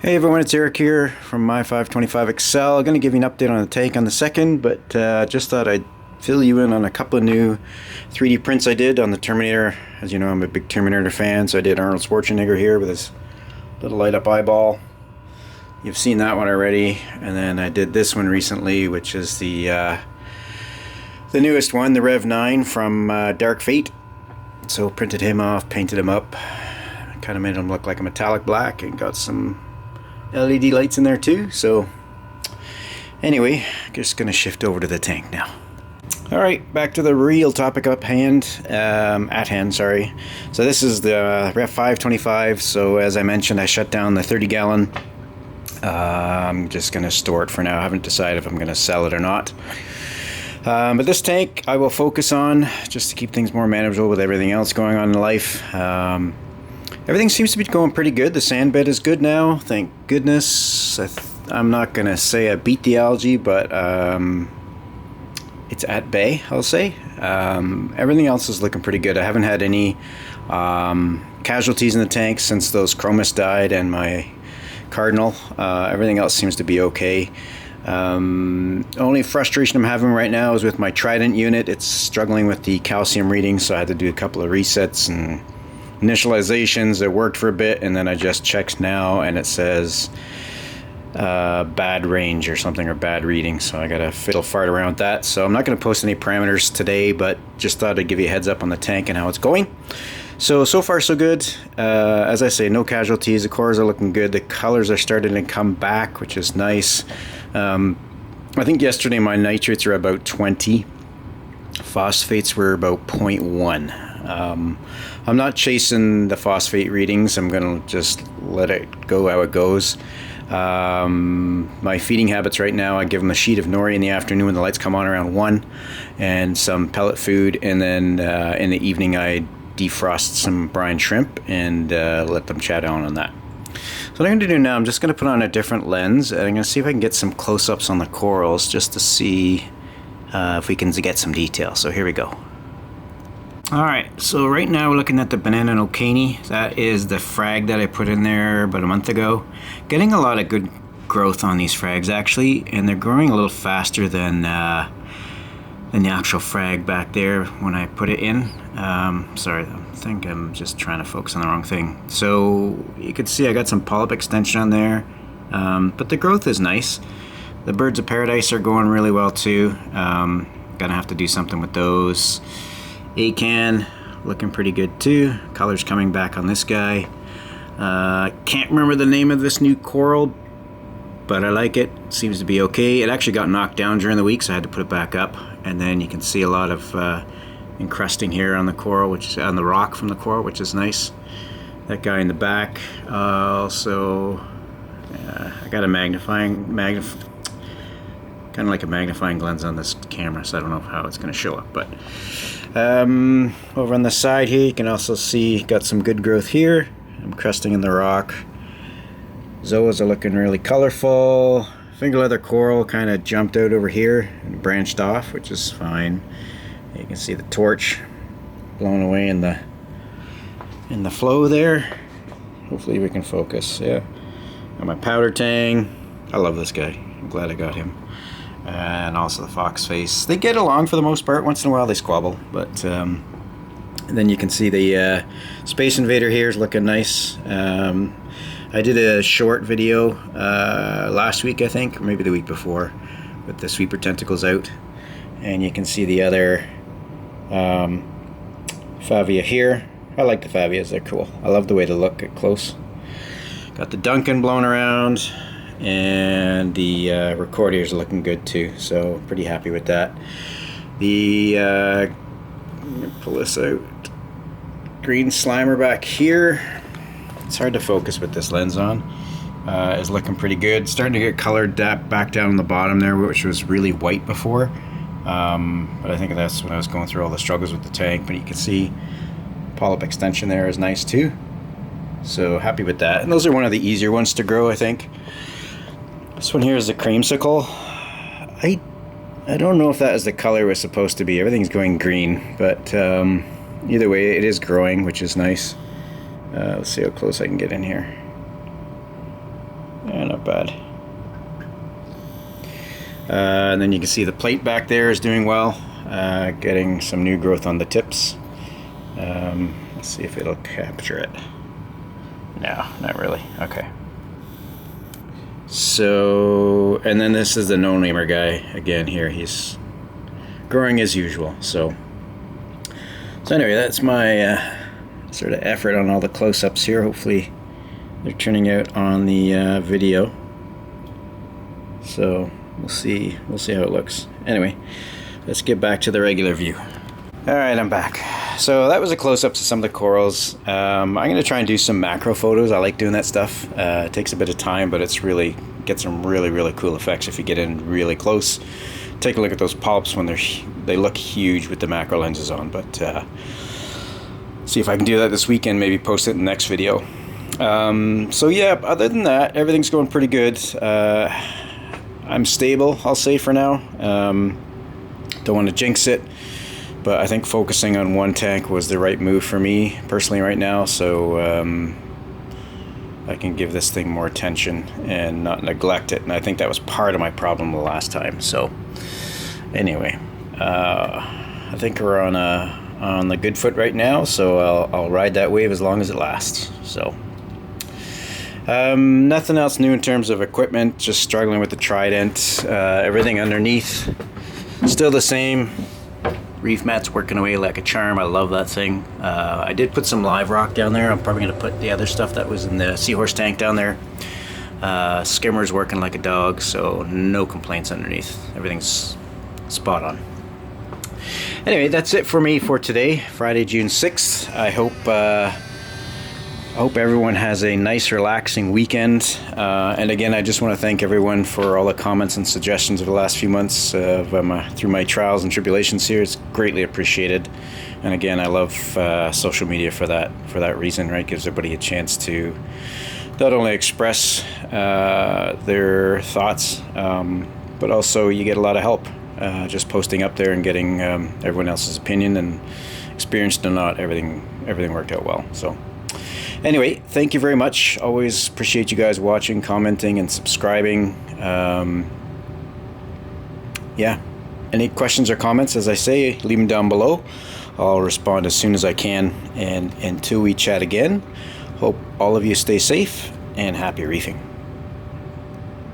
Hey everyone, it's Eric here from My 525 Excel. I'm going to give you an update on the tank on the second, but just thought I'd fill you in on a couple of new 3D prints I did on the Terminator. As you know, I'm a big Terminator fan, so I did Arnold Schwarzenegger here with his little light up eyeball. You've seen that one already, and then I did this one recently, which is the newest one, the Rev 9 from Dark Fate. So printed him off, painted him up, kind of made him look like a metallic black, and got some LED lights in there too. So anyway, just gonna shift over to the tank now. All right, back to the real topic at hand. Sorry. So this is the Reef 525. So as I mentioned, I shut down the 30 gallon. I'm just gonna store it for now. I haven't decided if I'm gonna sell it or not. But this tank I will focus on just to keep things more manageable with everything else going on in life. Everything seems to be going pretty good. The sand bed is good now, thank goodness. I'm not going to say I beat the algae, but it's at bay, I'll say. Everything else is looking pretty good. I haven't had any casualties in the tank since those chromis died and my cardinal. Everything else seems to be okay. Only frustration I'm having right now is with my Trident unit. It's struggling with the calcium reading, so I had to do a couple of resets and initializations. It worked for a bit, and then I just checked now and it says bad range or something, or bad reading, so I gotta fiddle fart around with that. So I'm not going to post any parameters today, but just thought I'd give you a heads up on the tank and how it's going. So far so good. As I say, no casualties. The cores are looking good. The colors are starting to come back, which is nice. I think yesterday my nitrates were about 20. Phosphates were about 0.1. I'm not chasing the phosphate readings. I'm going to just let it go how it goes. My feeding habits right now, I give them a sheet of nori in the afternoon when the lights come on around 1, and some pellet food, and then in the evening I defrost some brine shrimp and let them chat on that. So what I'm going to do now, I'm just going to put on a different lens, and I'm going to see if I can get some close-ups on the corals just to see if we can get some detail. So here we go. Alright, so right now we're looking at the Banana no Caney. That is the frag that I put in there about a month ago. Getting a lot of good growth on these frags actually, and they're growing a little faster than the actual frag back there when I put it in. Sorry, I think I'm just trying to focus on the wrong thing. So you can see I got some polyp extension on there, but the growth is nice. The birds of paradise are going really well too. Gonna have to do something with those. Acan looking pretty good too. Colors coming back on this guy. Can't remember the name of this new coral, but I like it. Seems to be okay. It actually got knocked down during the week, so I had to put it back up. And then you can see a lot of encrusting here on the coral, which is on the rock from the coral, which is nice. That guy in the back. Also, I got a kind of like a magnifying lens on this camera, so I don't know how it's going to show up. But over on the side here, you can also see got some good growth here. I'm crusting in the rock. Zoas are looking really colorful. Finger leather coral kind of jumped out over here and branched off, which is fine. You can see the torch blown away in the flow there. Hopefully we can focus. Yeah, got my powder tang. I love this guy. I'm glad I got him. And also the fox face. They get along for the most part. Once in a while they squabble, but then you can see the Space Invader here is looking nice. I did a short video last week, I think, or maybe the week before, with the sweeper tentacles out, and you can see the other Favia here. I like the Favias, they're cool. I love the way they look at close. Got the Duncan blown around, and the recordiers are looking good too, so pretty happy with that. The I'm gonna pull this out. Green Slimer back here. It's hard to focus with this lens on. Is looking pretty good. Starting to get colored back down on the bottom there, which was really white before. But I think that's when I was going through all the struggles with the tank. But you can see polyp extension there is nice too. So happy with that. And those are one of the easier ones to grow, I think. This one here is the creamsicle. I don't know if that is the color it was supposed to be. Everything's going green, but either way it is growing, which is nice. Let's see how close I can get in here. not bad. And then you can see the plate back there is doing well, getting some new growth on the tips. Let's see if it'll capture it. No, not really. Okay. So, and then this is the no-namer guy again here. He's growing as usual. So anyway, that's my sort of effort on all the close-ups here. Hopefully they're turning out on the video. So we'll see how it looks. Anyway, let's get back to the regular view. All right, I'm back. So that was a close-up to some of the corals. I'm going to try and do some macro photos. I like doing that stuff. It takes a bit of time, but it's really gets some really cool effects if you get in really close. Take a look at those polyps when they look huge with the macro lenses on. But see if I can do that this weekend. Maybe post it in the next video. So yeah, other than that, everything's going pretty good. I'm stable, I'll say, for now. Don't want to jinx it. But I think focusing on one tank was the right move for me personally right now, so I can give this thing more attention and not neglect it. And I think that was part of my problem the last time. So anyway, I think we're on the good foot right now, so I'll ride that wave as long as it lasts. So nothing else new in terms of equipment, just struggling with the Trident. Everything underneath still the same. Reef mat's working away like a charm. I love that thing. I did put some live rock down there. I'm probably going to put the other stuff that was in the seahorse tank down there. Skimmer's working like a dog, so no complaints underneath. Everything's spot on. Anyway, that's it for me for today, Friday, June 6th. I hope everyone has a nice, relaxing weekend. And again, I just want to thank everyone for all the comments and suggestions over the last few months through my trials and tribulations here. It's greatly appreciated. And again, I love social media for that reason, right? Gives everybody a chance to not only express their thoughts, but also you get a lot of help just posting up there and getting everyone else's opinion. And experienced or not, everything worked out well. So anyway, thank you very much. Always appreciate you guys watching, commenting, and subscribing. Yeah, any questions or comments, as I say, leave them down below. I'll respond as soon as I can. And until we chat again, hope all of you stay safe and happy reefing.